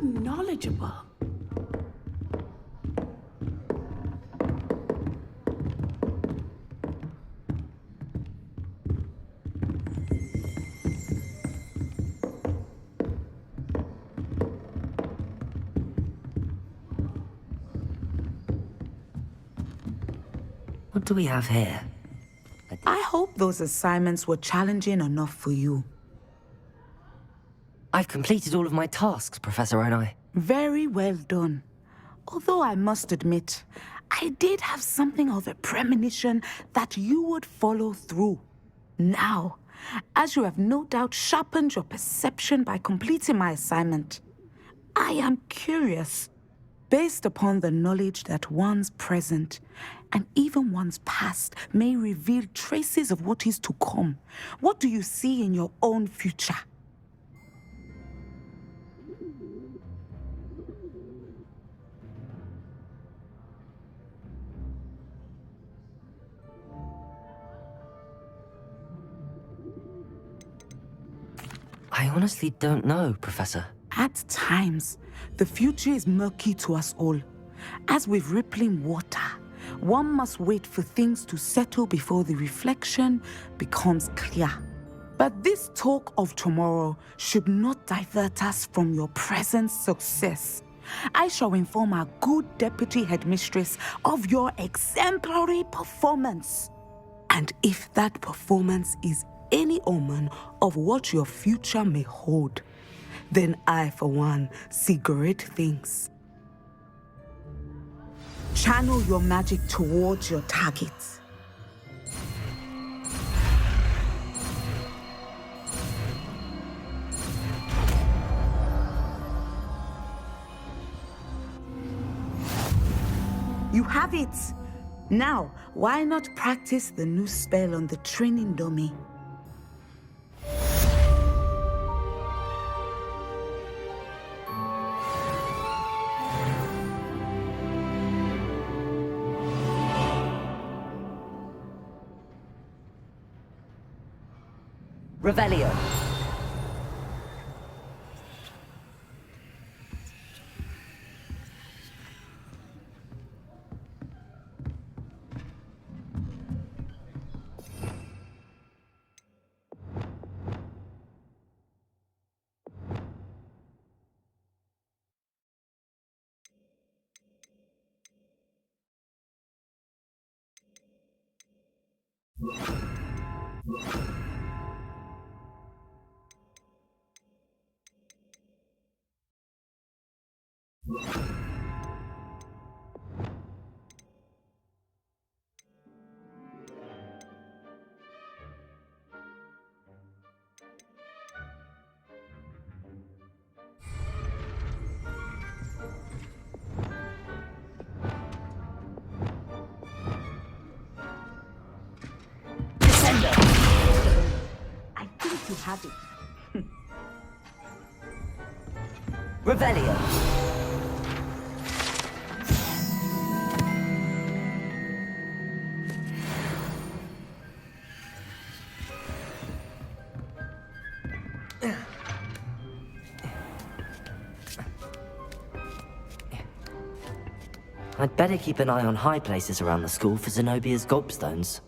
knowledgeable. What do we have here? I hope those assignments were challenging enough for you. I've completed all of my tasks, Professor Onai. Very well done. Although I must admit, I did have something of a premonition that you would follow through. Now, as you have no doubt sharpened your perception by completing my assignment, I am curious, based upon the knowledge that one's present and even one's past may reveal traces of what is to come. What do you see in your own future? I honestly don't know, Professor. At times, the future is murky to us all. As with rippling water, one must wait for things to settle before the reflection becomes clear. But this talk of tomorrow should not divert us from your present success. I shall inform our good deputy headmistress of your exemplary performance. And if that performance is any omen of what your future may hold, then I, for one, see great things. Channel your magic towards your targets. You have it! Now, why not practice the new spell on the training dummy? Revelio. I think you have it. Revelio. I'd better keep an eye on high places around the school for Zenobia's gobstones.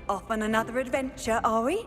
Off on another adventure, are we?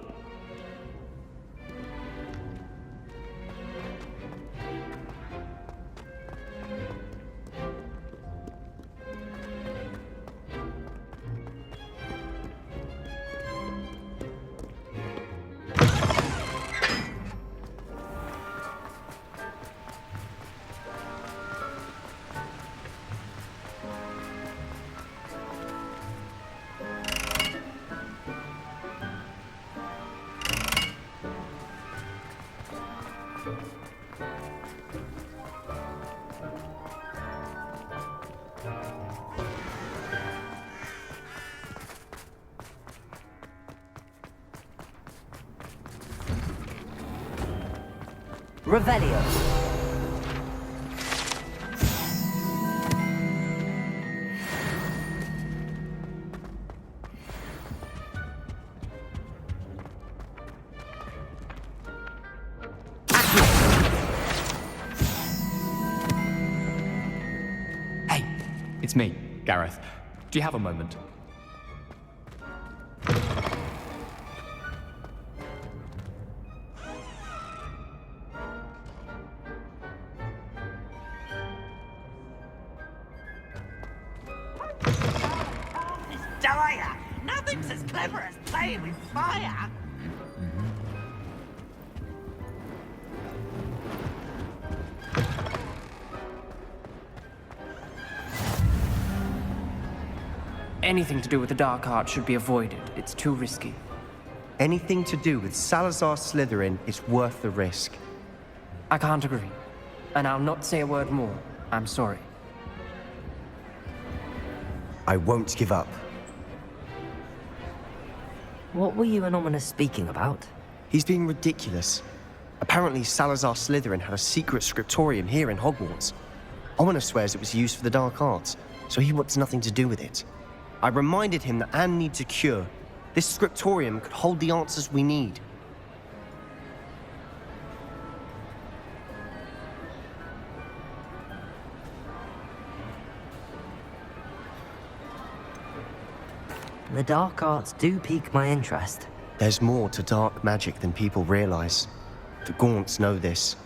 Revelio. Hey, it's me, Gareth. Do you have a moment? Dire! Nothing's as clever as playing with fire! Anything to do with the dark art should be avoided. It's too risky. Anything to do with Salazar Slytherin is worth the risk. I can't agree. And I'll not say a word more. I'm sorry. I won't give up. What were you and Ominous speaking about? He's being ridiculous. Apparently Salazar Slytherin had a secret scriptorium here in Hogwarts. Ominous swears it was used for the dark arts, so he wants nothing to do with it. I reminded him that Anne needs a cure. This scriptorium could hold the answers we need. The dark arts do pique my interest. There's more to dark magic than people realize. The Gaunts know this.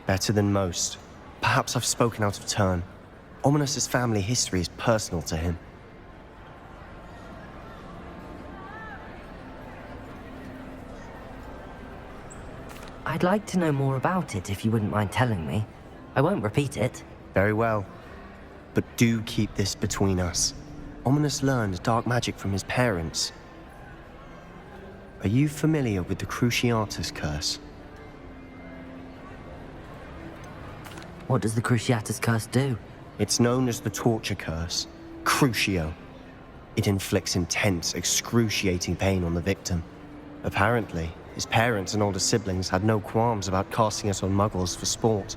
Better than most. Perhaps I've spoken out of turn. Ominous's family history is personal to him. I'd like to know more about it if you wouldn't mind telling me. I won't repeat it. Very well. But do keep this between us. Ominous learned dark magic from his parents. Are you familiar with the Cruciatus curse? What does the Cruciatus curse do? It's known as the torture curse, Crucio. It inflicts intense, excruciating pain on the victim. Apparently, his parents and older siblings had no qualms about casting it on muggles for sport.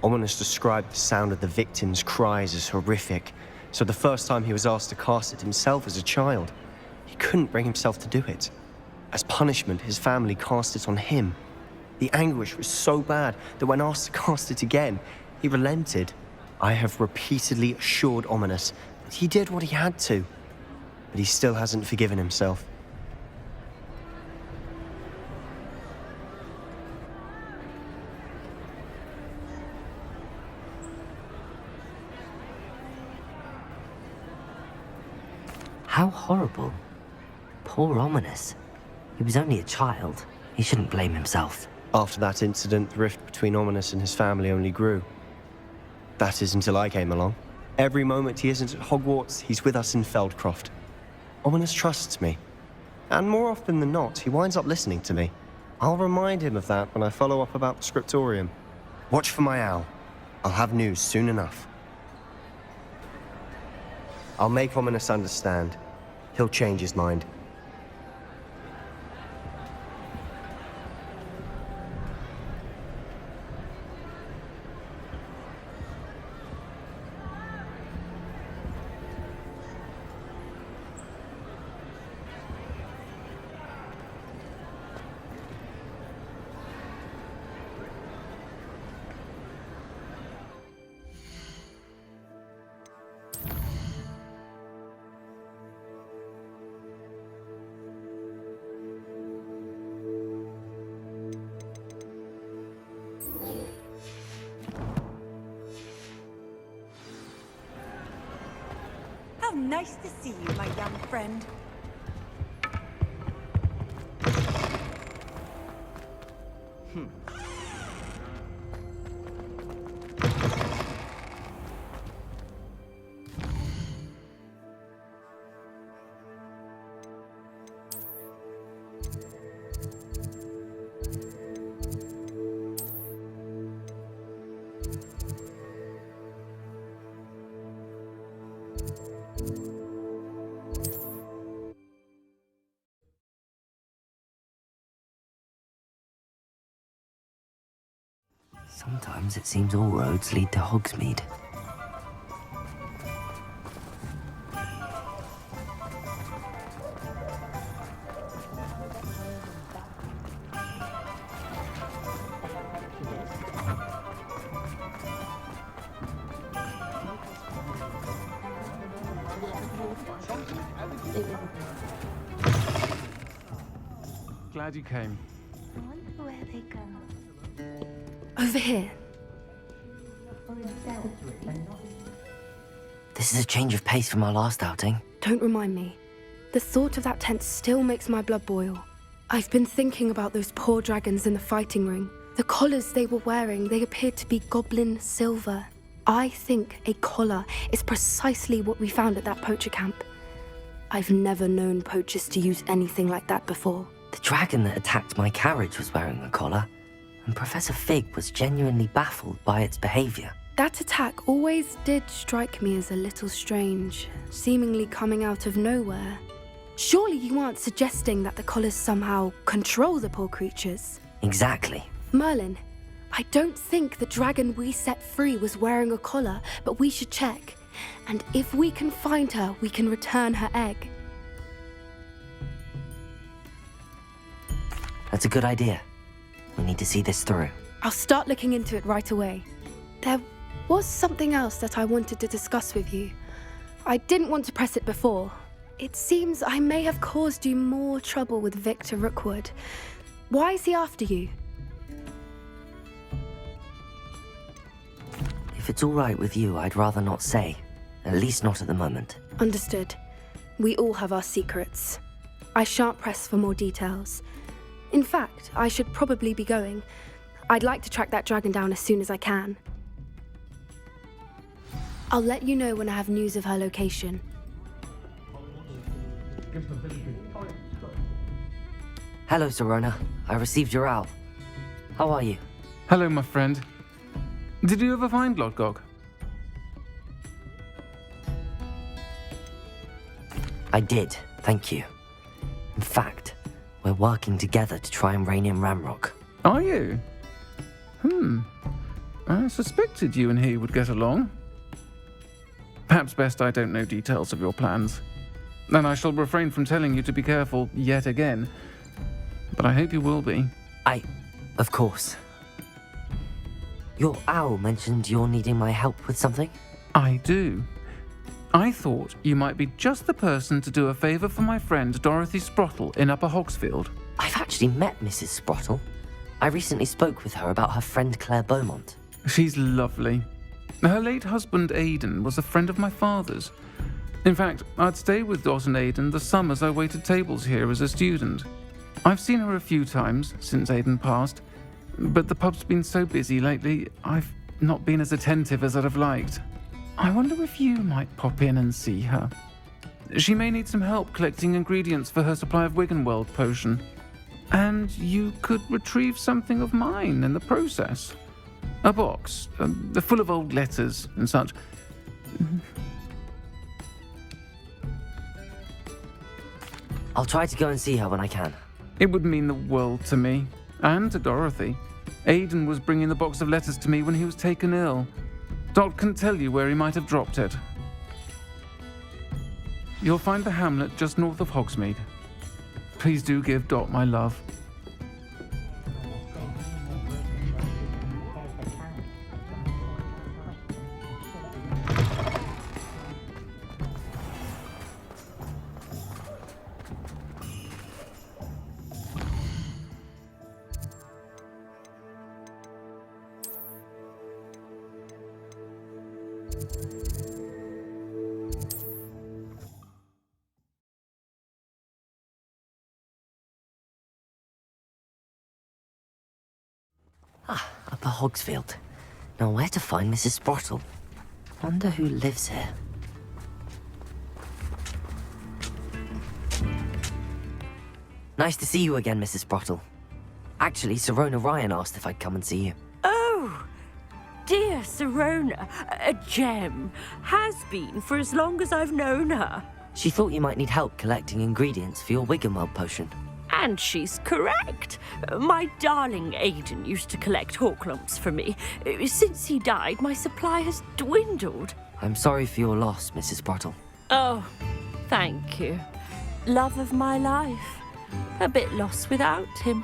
Ominous described the sound of the victim's cries as horrific, so the first time he was asked to cast it himself as a child, he couldn't bring himself to do it. As punishment, his family cast it on him. The anguish was so bad that when asked to cast it again, he relented. I have repeatedly assured Ominous that he did what he had to, but he still hasn't forgiven himself. How horrible. Poor Ominous. He was only a child. He shouldn't blame himself. After that incident, the rift between Ominous and his family only grew. That is until I came along. Every moment he isn't at Hogwarts, he's with us in Feldcroft. Ominous trusts me. And more often than not, he winds up listening to me. I'll remind him of that when I follow up about the scriptorium. Watch for my owl. I'll have news soon enough. I'll make Ominous understand. He'll change his mind. How nice to see you, my young friend. Sometimes it seems all roads lead to Hogsmeade. Glad you came. Where they go. Over here. This is a change of pace from our last outing. Don't remind me. The thought of that tent still makes my blood boil. I've been thinking about those poor dragons in the fighting ring. The collars they were wearing, they appeared to be goblin silver. I think a collar is precisely what we found at that poacher camp. I've never known poachers to use anything like that before. The dragon that attacked my carriage was wearing a collar, and Professor Fig was genuinely baffled by its behavior. That attack always did strike me as a little strange, seemingly coming out of nowhere. Surely you aren't suggesting that the collars somehow control the poor creatures? Exactly. Merlin, I don't think the dragon we set free was wearing a collar, but we should check. And if we can find her, we can return her egg. That's a good idea. We need to see this through. I'll start looking into it right away. There was something else that I wanted to discuss with you. I didn't want to press it before. It seems I may have caused you more trouble with Victor Rookwood. Why is he after you? If it's all right with you, I'd rather not say. At least not at the moment. Understood. We all have our secrets. I shan't press for more details. In fact, I should probably be going. I'd like to track that dragon down as soon as I can. I'll let you know when I have news of her location. Hello, Serona. I received your owl. How are you? Hello, my friend. Did you ever find Lodgok? I did, thank you. In fact, we're working together to try and rein in Ramrock. Are you? I suspected you and he would get along. Perhaps best I don't know details of your plans. And I shall refrain from telling you to be careful yet again. But I hope you will be. Of course. Your owl mentioned you're needing my help with something? I do. I thought you might be just the person to do a favour for my friend Dorothy Sprottle in Upper Hogsfield. I've actually met Mrs. Sprottle. I recently spoke with her about her friend Claire Beaumont. She's lovely. Her late husband Aidan was a friend of my father's. In fact, I'd stay with Dot and Aidan the summers I waited tables here as a student. I've seen her a few times since Aidan passed, but the pub's been so busy lately, I've not been as attentive as I'd have liked. I wonder if you might pop in and see her. She may need some help collecting ingredients for her supply of Wiggenweld potion. And you could retrieve something of mine in the process. A box, full of old letters and such. I'll try to go and see her when I can. It would mean the world to me, and to Dorothy. Aidan was bringing the box of letters to me when he was taken ill. Dot can tell you where he might have dropped it. You'll find the hamlet just north of Hogsmeade. Please do give Dot my love. Upper Hogsfield. Now where to find Mrs. Sprottle? Wonder who lives here. Nice to see you again, Mrs. Sprottle. Actually, Serona Ryan asked if I'd come and see you. Oh, dear Serona, a gem. Has been for as long as I've known her. She thought you might need help collecting ingredients for your Wiggenweld potion. And she's correct. My darling Aiden used to collect hawk lumps for me. Since he died, my supply has dwindled. I'm sorry for your loss, Mrs. Brottle. Oh, thank you. Love of my life. A bit lost without him.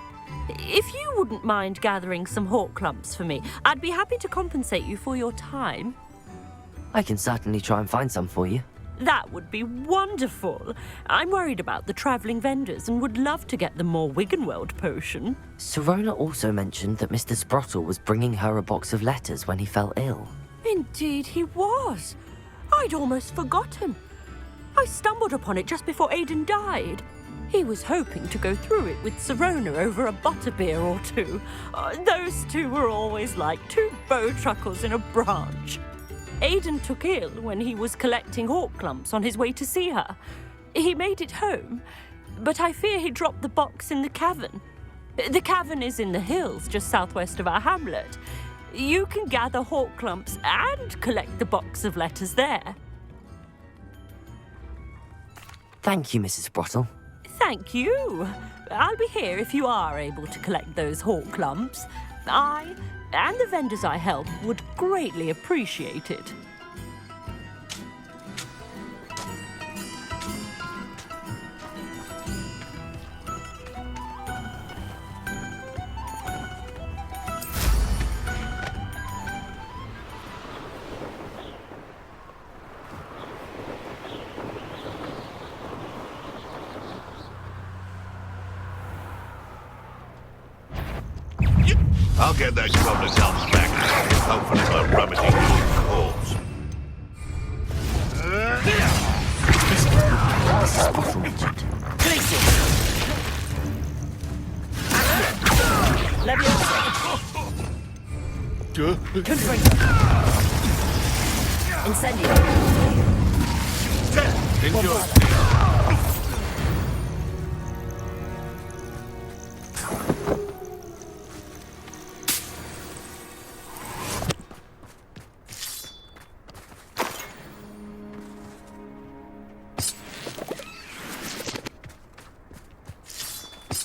If you wouldn't mind gathering some hawk lumps for me, I'd be happy to compensate you for your time. I can certainly try and find some for you. That would be wonderful. I'm worried about the travelling vendors and would love to get them more Wiggenweld potion. Sirona also mentioned that Mr. Sprottle was bringing her a box of letters when he fell ill. Indeed he was. I'd almost forgotten. I stumbled upon it just before Aiden died. He was hoping to go through it with Sirona over a butterbeer or two. Those two were always like two bowtruckles in a branch. Aiden took ill when he was collecting hawk lumps on his way to see her. He made it home, but I fear he dropped the box in the cavern. The cavern is in the hills just southwest of our hamlet. You can gather hawk lumps and collect the box of letters there. Thank you, Mrs. Brottle. Thank you. I'll be here if you are able to collect those hawk lumps. I and the vendors I help would greatly appreciate it. I'll get those goblins' helps back. Hopefully by rummaging through the corpse. Incendio. Enjoy.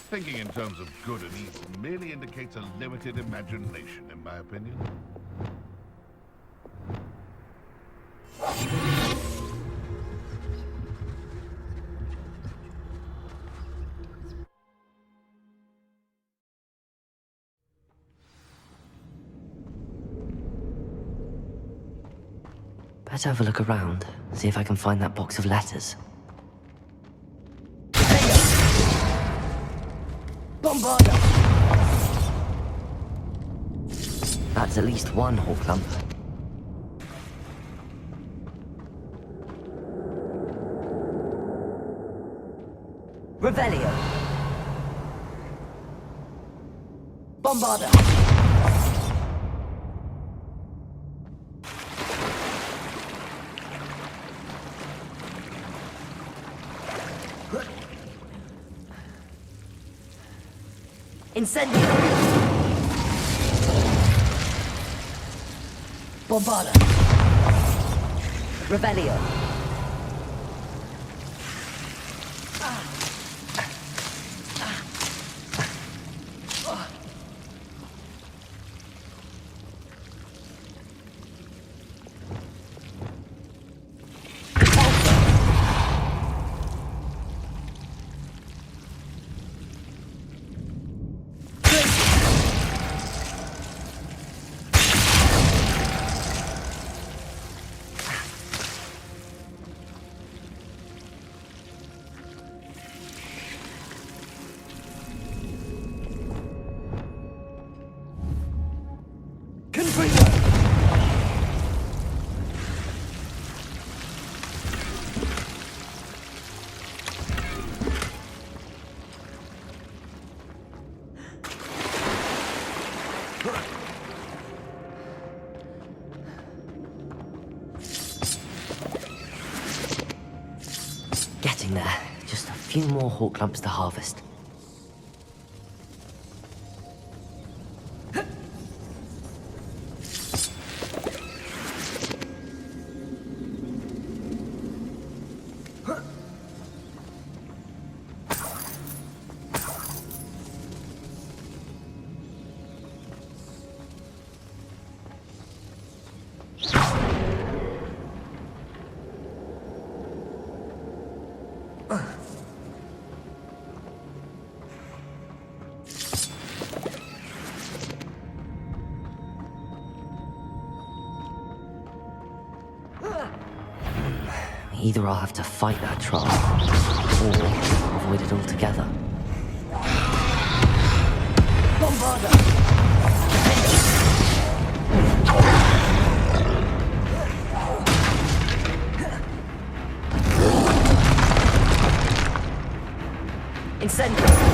Thinking in terms of good and evil merely indicates a limited imagination, in my opinion. Better have a look around, see if I can find that box of letters. That's at least one hawk lump. Revelio. Bombarda. Incendio. Bombarda. Revelio. Getting there. Just a few more hawk lumps to harvest. Either I'll have to fight that troll, or avoid it altogether. Incendio!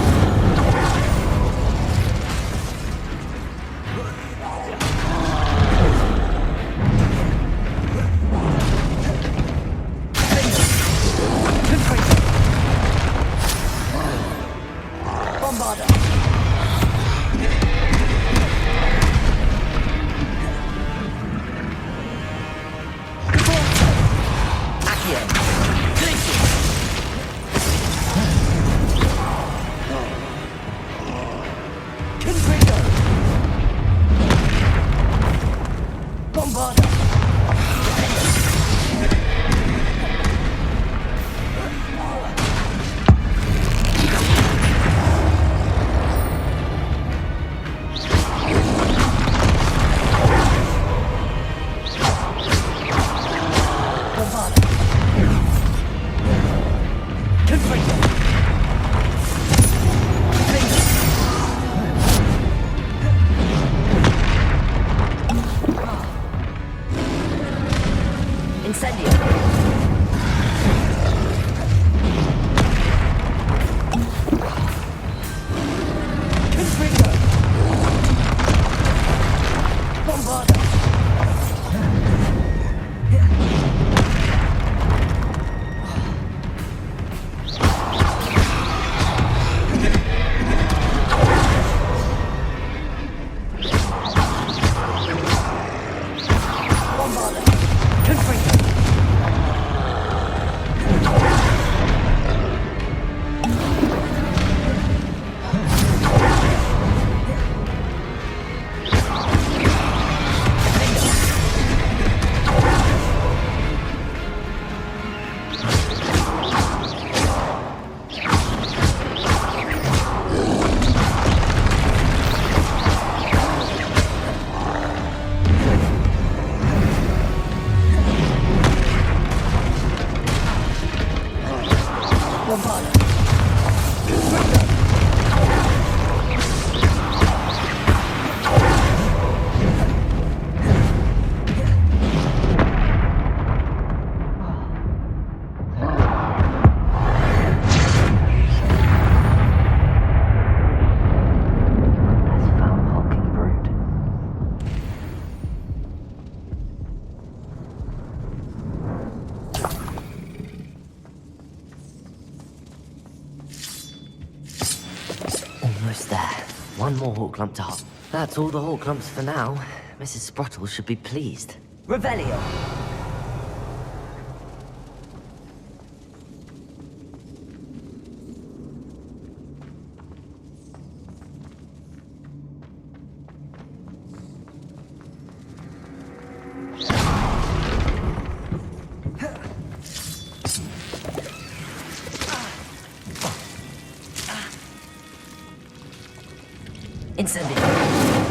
Almost there. One more hawk clump to hop. That's all the hawk clumps for now. Mrs. Sprottle should be pleased. Revelio! Incendio!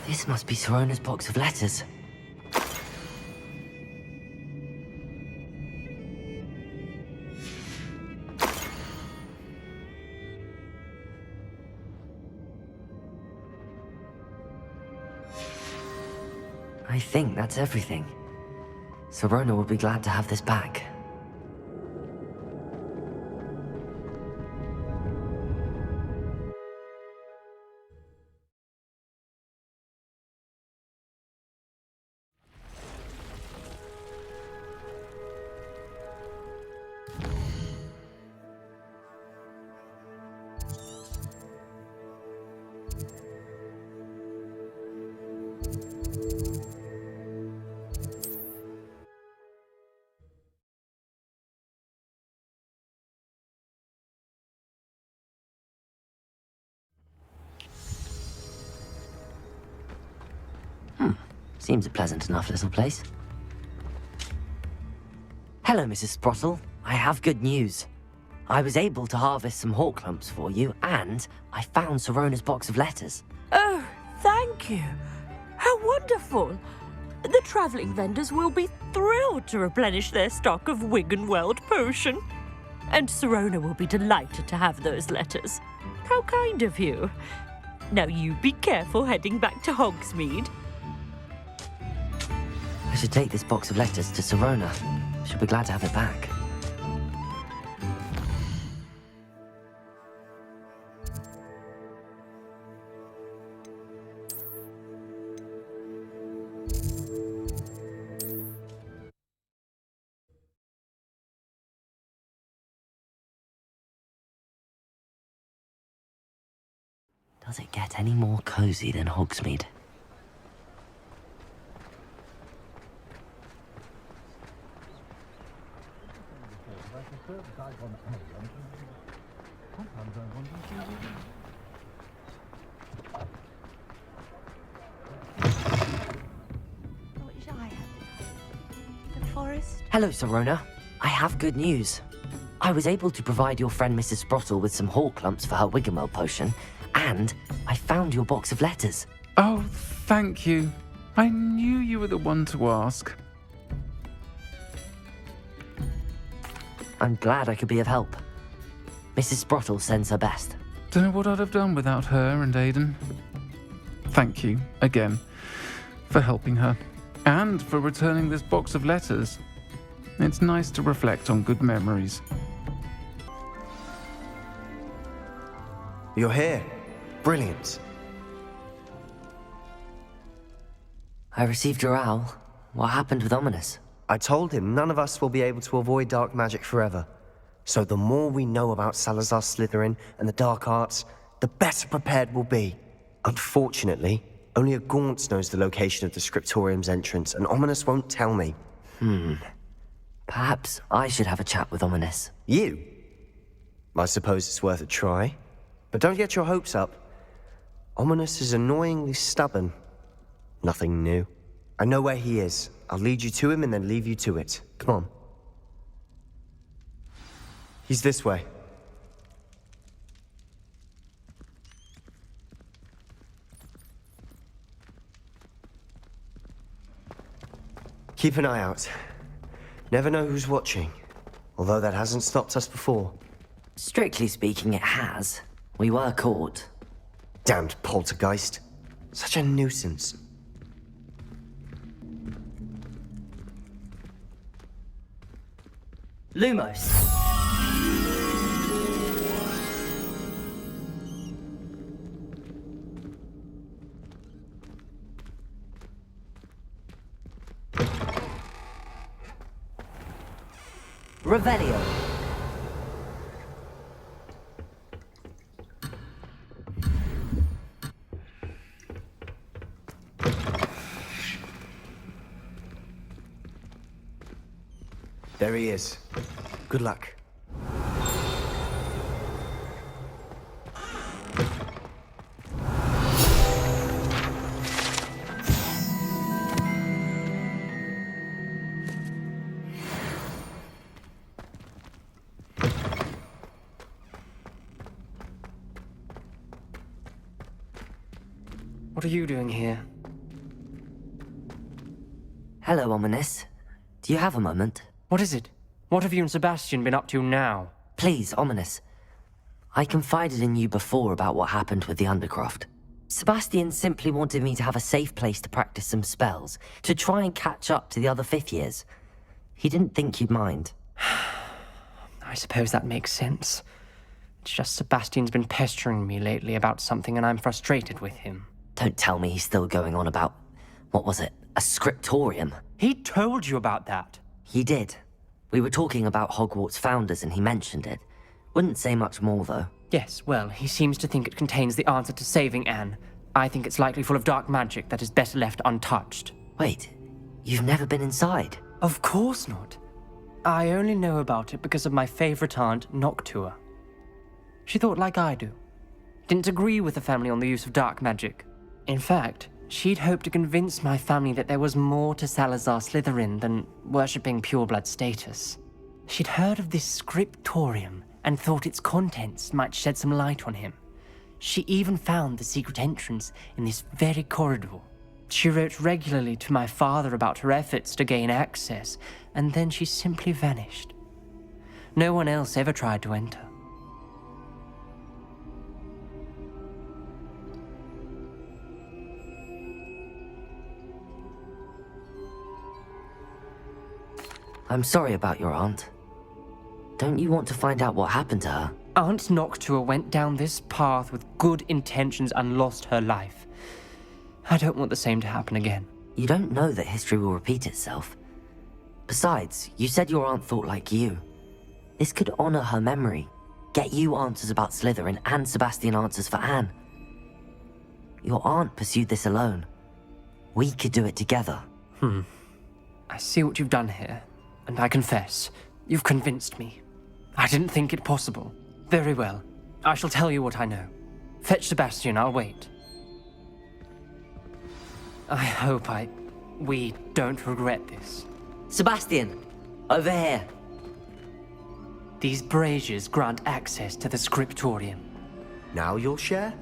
This must be Sirona's box of letters. I think that's everything. Sirona will be glad to have this back. Seems a pleasant enough little place. Hello, Mrs. Sprottle. I have good news. I was able to harvest some hawk lumps for you, and I found Sirona's box of letters. Oh, thank you. How wonderful. The travelling vendors will be thrilled to replenish their stock of Wiggenweld potion. And Sirona will be delighted to have those letters. How kind of you. Now you be careful heading back to Hogsmeade. I should take this box of letters to Sirona. She'll be glad to have it back. Does it get any more cozy than Hogsmeade? The forest? Hello, Sirona. I have good news. I was able to provide your friend Mrs. Sprottle with some hawk lumps for her Wiggenweld potion, and I found your box of letters. Oh, thank you. I knew you were the one to ask. I'm glad I could be of help. Mrs. Sprottle sends her best. Don't know what I'd have done without her and Aiden. Thank you, again, for helping her, and for returning this box of letters. It's nice to reflect on good memories. You're here. Brilliant. I received your owl. What happened with Ominous? I told him none of us will be able to avoid dark magic forever. So the more we know about Salazar Slytherin and the dark arts, the better prepared we'll be. Unfortunately, only a Gaunt knows the location of the Scriptorium's entrance, and Ominous won't tell me. Perhaps I should have a chat with Ominous. You? I suppose it's worth a try. But don't get your hopes up. Ominous is annoyingly stubborn. Nothing new. I know where he is. I'll lead you to him and then leave you to it. Come on. He's this way. Keep an eye out. Never know who's watching. Although that hasn't stopped us before. Strictly speaking, it has. We were caught. Damned poltergeist. Such a nuisance. Lumos! Revelio! There he is. Good luck. What are you doing here? Hello, Ominous. Do you have a moment? What is it? What have you and Sebastian been up to now? Please, Ominous. I confided in you before about what happened with the Undercroft. Sebastian simply wanted me to have a safe place to practice some spells, to try and catch up to the other fifth years. He didn't think you'd mind. I suppose that makes sense. It's just Sebastian's been pestering me lately about something and I'm frustrated with him. Don't tell me he's still going on about, what was it, a scriptorium? He told you about that. He did. We were talking about Hogwarts founders and he mentioned it. Wouldn't say much more though. Yes, well, he seems to think it contains the answer to saving Anne. I think it's likely full of dark magic that is better left untouched. Wait, you've never been inside? Of course not. I only know about it because of my favorite aunt, Noctua. She thought like I do. Didn't agree with the family on the use of dark magic. In fact, she'd hoped to convince my family that there was more to Salazar Slytherin than worshipping pureblood status. She'd heard of this scriptorium and thought its contents might shed some light on him. She even found the secret entrance in this very corridor. She wrote regularly to my father about her efforts to gain access, and then she simply vanished. No one else ever tried to enter. I'm sorry about your aunt. Don't you want to find out what happened to her? Aunt Noctua went down this path with good intentions and lost her life. I don't want the same to happen again. You don't know that history will repeat itself. Besides, you said your aunt thought like you. This could honor her memory, get you answers about Slytherin and Sebastian answers for Anne. Your aunt pursued this alone. We could do it together. I see what you've done here, and I confess, you've convinced me. I didn't think it possible. Very well. I shall tell you what I know. Fetch Sebastian, I'll wait. I hope we don't regret this. Sebastian! Over here! These braziers grant access to the scriptorium. Now you'll share?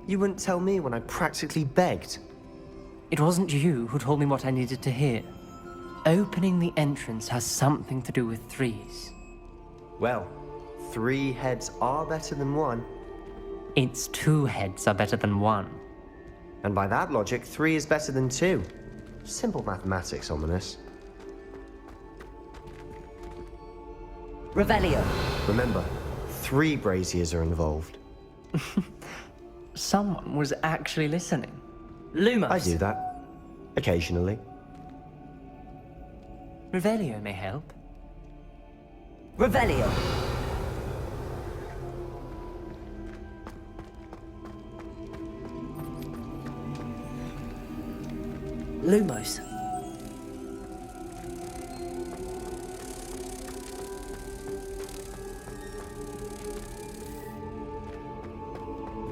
You wouldn't tell me when I practically begged. It wasn't you who told me what I needed to hear. Opening the entrance has something to do with threes. Well, 3 heads are better than 1. Its 2 heads are better than 1. And by that logic, 3 is better than 2. Simple mathematics, ominous. Revelio! Remember, 3 braziers are involved. Someone was actually listening. Lumos! I do that. Occasionally. Revelio may help. Revelio! Lumos.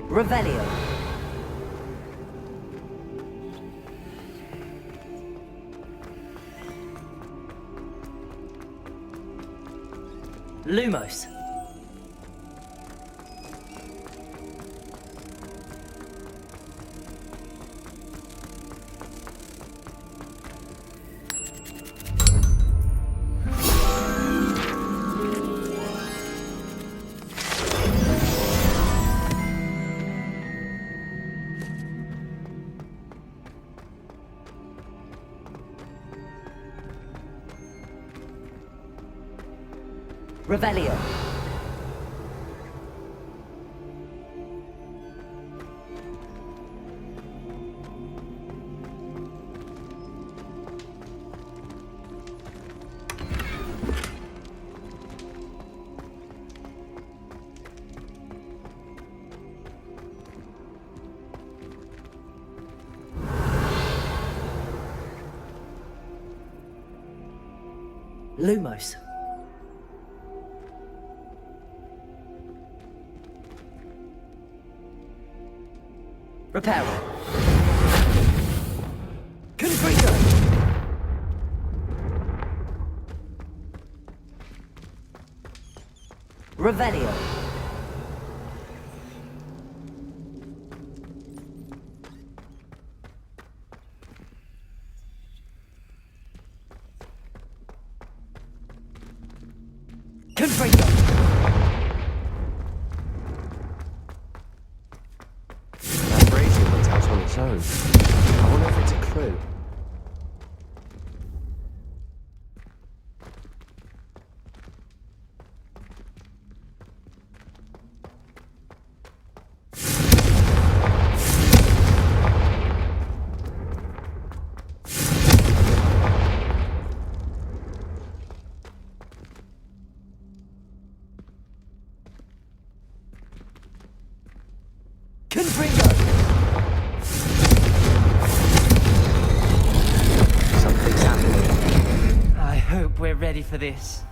Revelio. Lumos. Revelio. Lumos. Reparo. Confringo. Revelio. Confringo. That brazier tone. I wonder if it's a clue. Something's happening. I hope we're ready for this.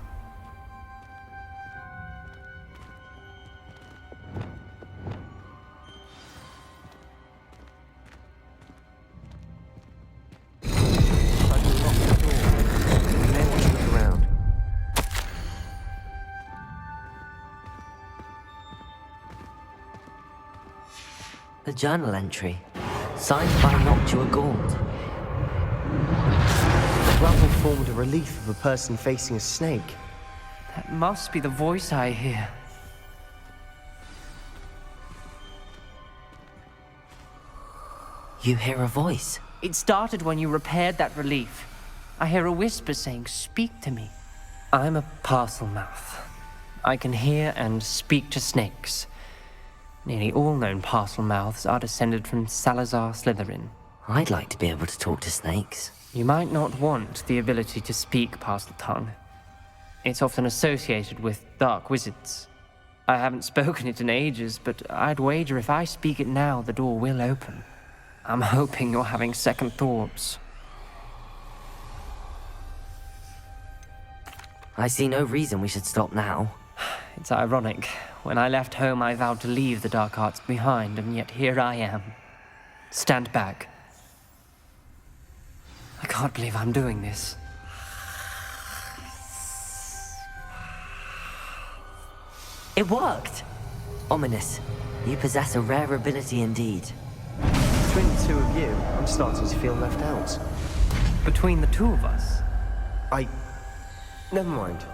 I can lock the door. You may want to look around. A journal entry, signed by Noctua Gaunt. The rubble formed a relief of a person facing a snake. That must be the voice I hear. You hear a voice. It started when you repaired that relief. I hear a whisper saying, "Speak to me." I'm a parcel mouth. I can hear and speak to snakes. Nearly all known parcel mouths are descended from Salazar Slytherin. I'd like to be able to talk to snakes. You might not want the ability to speak parcel tongue. It's often associated with dark wizards. I haven't spoken it in ages, but I'd wager if I speak it now, the door will open. I'm hoping you're having second thoughts. I see no reason we should stop now. It's ironic. When I left home, I vowed to leave the dark arts behind, and yet here I am. Stand back. I can't believe I'm doing this. It worked! Ominous. You possess a rare ability indeed. Between the two of you, I'm starting to feel left out. Between the two of us? Never mind.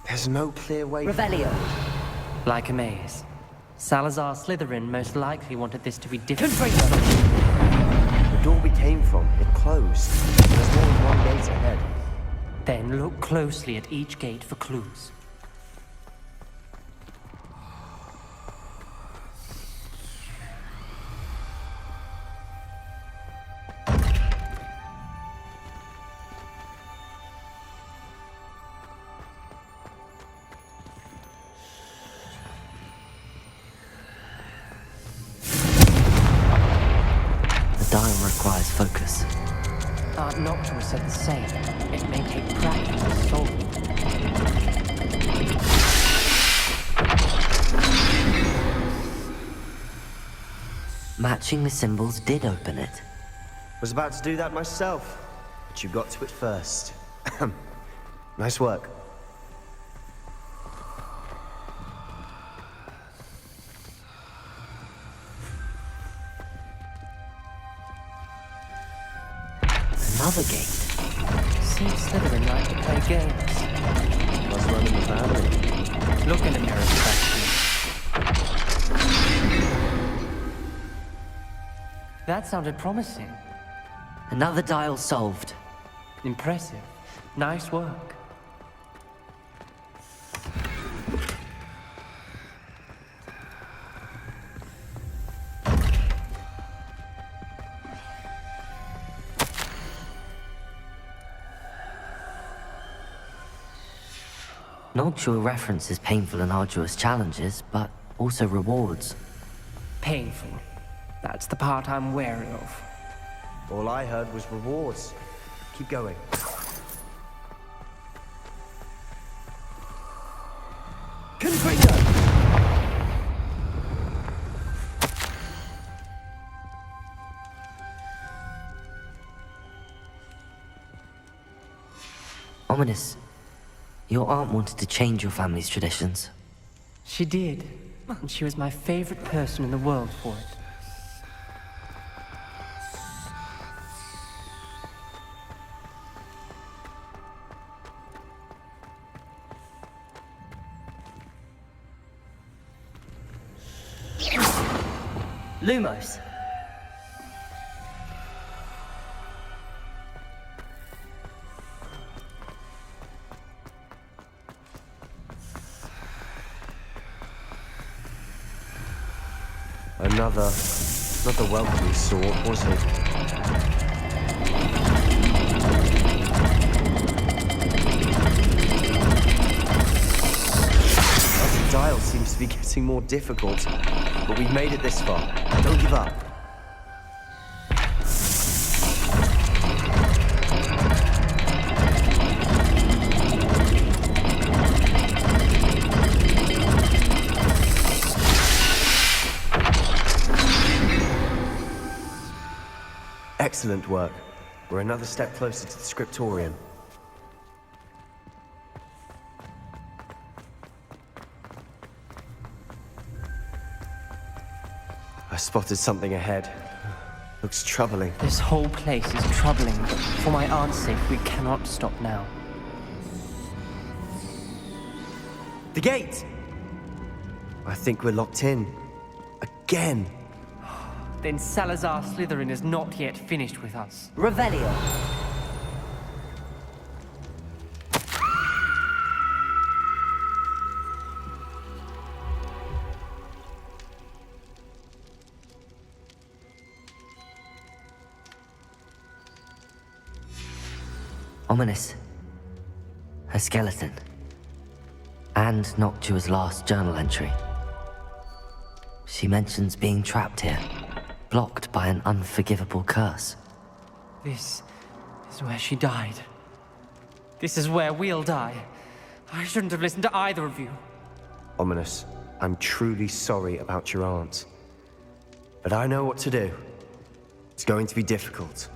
There's no clear way. Revelio. Like a maze. Salazar Slytherin most likely wanted this to be different. The door we came from, it closed. There's more than one gate ahead. Then look closely at each gate for clues. The dial requires focus. Aunt Noctua said the same. It may take practice to solve it. Matching the symbols did open it. Was about to do that myself, but you got to it first. Nice work. Another gate. Seems Slytherin like to play games. Must run in the family. Look in the mirror, Sebastian. That sounded promising. Another dial solved. Impressive. Nice work. Noctua references painful and arduous challenges, but also rewards. Painful. That's the part I'm wary of. All I heard was rewards. Keep going. Confringo! Ominous. Your aunt wanted to change your family's traditions. She did. And she was my favorite person in the world for it. Lumos. Another welcome sword, was it? The dial seems to be getting more difficult, but we've made it this far. Don't give up. Excellent work. We're another step closer to the scriptorium. I spotted something ahead. Looks troubling. This whole place is troubling. For my aunt's sake, we cannot stop now. The gate! I think we're locked in. Again. Then Salazar Slytherin is not yet finished with us. Revelio. Ominous. Her skeleton. And Noctua's last journal entry. She mentions being trapped here, blocked by an unforgivable curse. This is where she died. This is where we'll die. I shouldn't have listened to either of you. Ominous, I'm truly sorry about your aunt. But I know what to do. It's going to be difficult.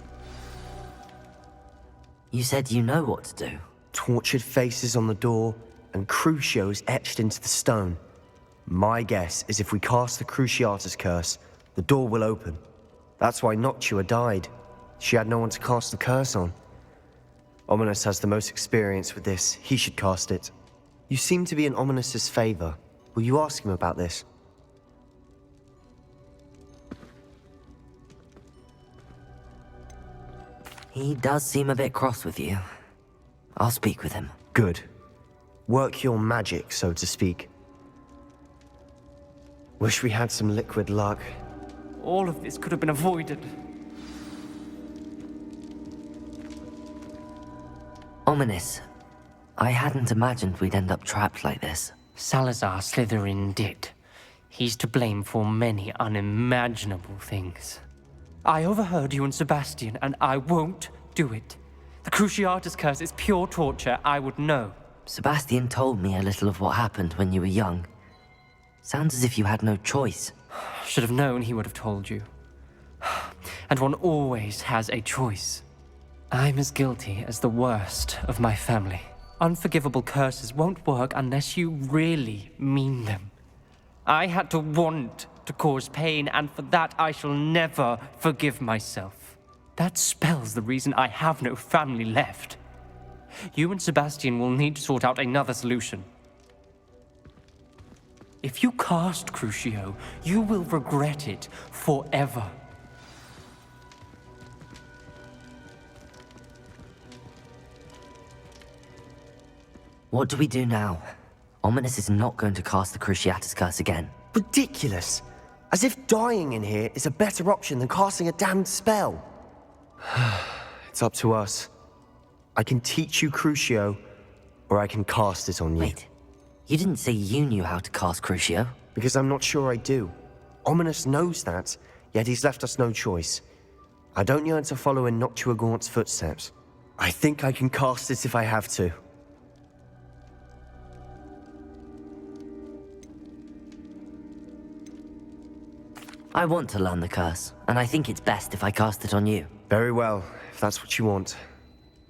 You said you know what to do. Tortured faces on the door and Crucios etched into the stone. My guess is if we cast the Cruciatus curse, the door will open. That's why Noctua died. She had no one to cast the curse on. Ominous has the most experience with this. He should cast it. You seem to be in Ominous's favor. Will you ask him about this? He does seem a bit cross with you. I'll speak with him. Good. Work your magic, so to speak. Wish we had some liquid luck. All of this could have been avoided. Ominous. I hadn't imagined we'd end up trapped like this. Salazar Slytherin did. He's to blame for many unimaginable things. I overheard you and Sebastian, and I won't do it. The Cruciatus curse is pure torture, I would know. Sebastian told me a little of what happened when you were young. Sounds as if you had no choice. Should have known he would have told you. And one always has a choice. I'm as guilty as the worst of my family. Unforgivable curses won't work unless you really mean them. I had to want to cause pain, and for that I shall never forgive myself. That spells the reason I have no family left. You and Sebastian will need to sort out another solution. If you cast Crucio, you will regret it forever. What do we do now? Ominous is not going to cast the Cruciatus curse again. Ridiculous! As if dying in here is a better option than casting a damned spell. It's up to us. I can teach you Crucio, or I can cast it on you. Wait, you didn't say you knew how to cast Crucio? Because I'm not sure I do. Ominous knows that, yet he's left us no choice. I don't yearn to follow in Noctua Gaunt's footsteps. I think I can cast it if I have to. I want to learn the curse, and I think it's best if I cast it on you. Very well, if that's what you want.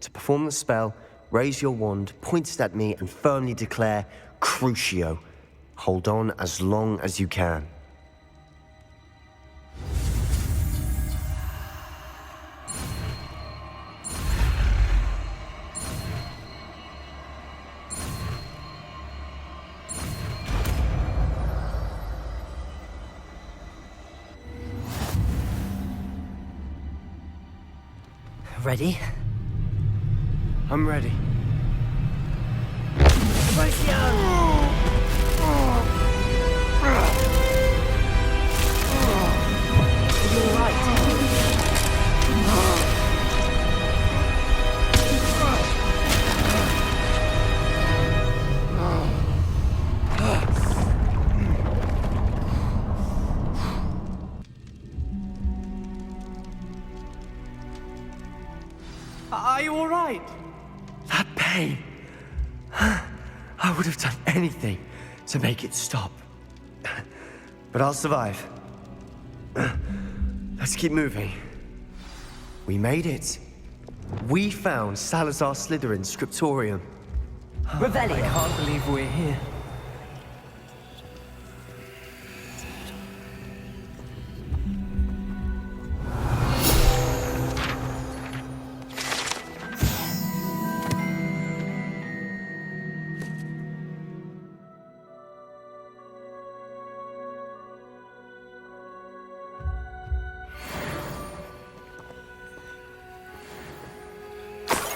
To perform the spell, raise your wand, point it at me, and firmly declare, Crucio. Hold on as long as you can. Ready? I'm ready. Are you all right? That pain. I would have done anything to make it stop. But I'll survive. Let's keep moving. We made it. We found Salazar Slytherin's scriptorium. Revelio. I can't believe we're here.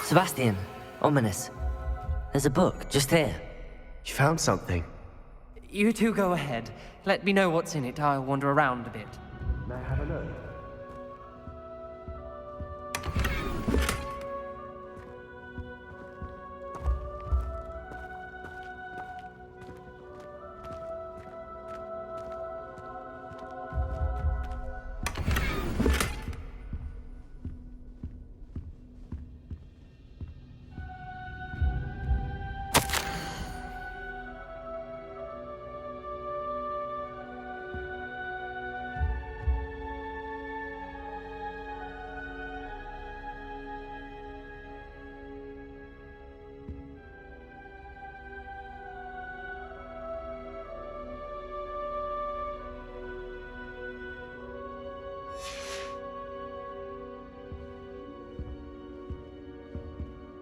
Sebastian, ominous. There's a book just here. You found something. You two go ahead. Let me know what's in it. I'll wander around a bit. May I have a look?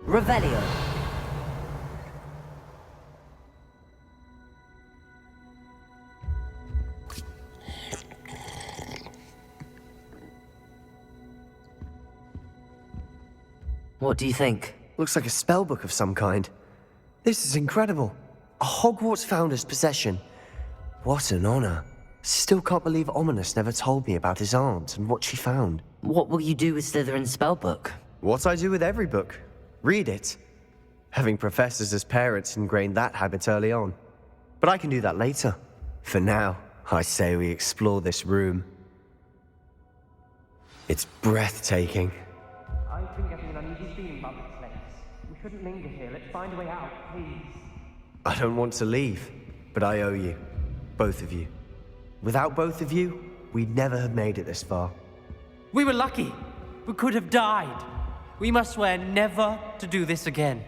Revelio. What do you think? Looks like a spellbook of some kind. This is incredible. A Hogwarts founder's possession. What an honor. Still can't believe Ominous never told me about his aunt and what she found. What will you do with Slytherin's spellbook? What I do with every book. Read it. Having professors as parents ingrained that habit early on. But I can do that later. For now, I say we explore this room. It's breathtaking. I've been getting an uneasy feeling about this place. We shouldn't linger here. Let's find a way out, please. I don't want to leave, but I owe you. Both of you. Without both of you, we'd never have made it this far. We were lucky. We could have died. We must swear never to do this again.